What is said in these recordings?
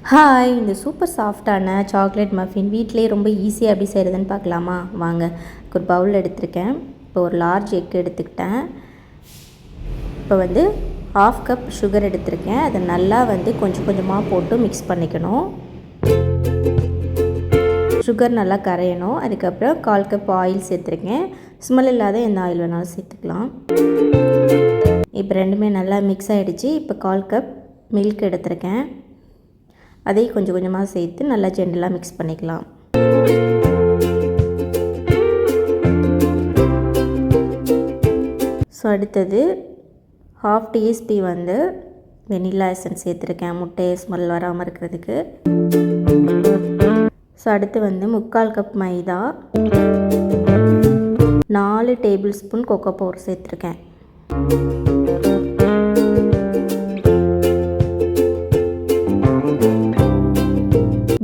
Hi, இந்த super சாஃப்டான chocolate muffin வீட்டிலே ரொம்ப ஈஸியாக எப்படி செய்கிறதுன்னு பார்க்கலாமா? வாங்க. ஒரு பவுல் எடுத்திருக்கேன். இப்போ ஒரு லார்ஜ் எக் எடுத்துக்கிட்டேன். இப்போ வந்து 1/2 கப் சுகர் எடுத்திருக்கேன். அதை நல்லா கொஞ்சம் கொஞ்சமாக போட்டு மிக்ஸ் பண்ணிக்கணும். சுகர் நல்லா கரையணும். அதுக்கப்புறம் 1/4 கப் ஆயில் சேர்த்துருக்கேன். ஸ்மெல் இல்லாத எந்த ஆயில் வேணாலும் சேர்த்துக்கலாம். இப்போ ரெண்டுமே நல்லா மிக்ஸ் ஆகிடுச்சு. இப்போ 1/4 கப் மில்க் எடுத்திருக்கேன். அதையும் கொஞ்சம் கொஞ்சமாக சேர்த்து நல்லா ஜென்டலாக மிக்ஸ் பண்ணிக்கலாம். ஸோ அடுத்தது 1/2 டீஸ்பூ வெனிலா எசன்ஸ் சேர்த்துருக்கேன், முட்டையை ஸ்மெல் வராமல் இருக்கிறதுக்கு. ஸோ அடுத்து 3/4 கப் மைதா, 4 டேபிள் ஸ்பூன் கொக்கோ பவுடர் சேர்த்துருக்கேன்.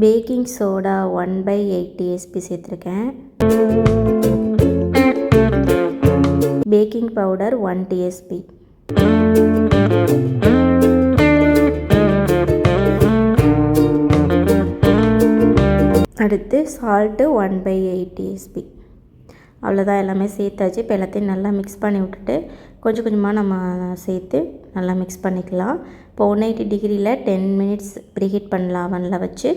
பேக்கிங் சோடா 1/8 டீஸ்பூன் சேர்த்துருக்கேன். Baking powder 1 teaspoon. அடுத்து சால்ட்டு 1/8 டீஸ்பூன். அவ்வளோதான், எல்லாமே சேர்த்தாச்சு. இப்போ எல்லாத்தையும் நல்லா மிக்ஸ் பண்ணி விட்டுட்டு கொஞ்சம் கொஞ்சமாக நம்ம சேர்த்து நல்லா மிக்ஸ் பண்ணிக்கலாம். இப்போ 180 டிகிரியில் 10 மினிட்ஸ் ப்ரீஹீட் பண்ணலாம். அவனில் வச்சு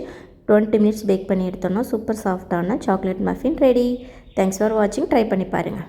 20 மினிட்ஸ் பேக் பண்ணி எடுத்தோன்னா சூப்பர் சாஃப்டான chocolate muffin ready. Thanks for வாட்சிங். ட்ரை பண்ணி பாருங்கள்.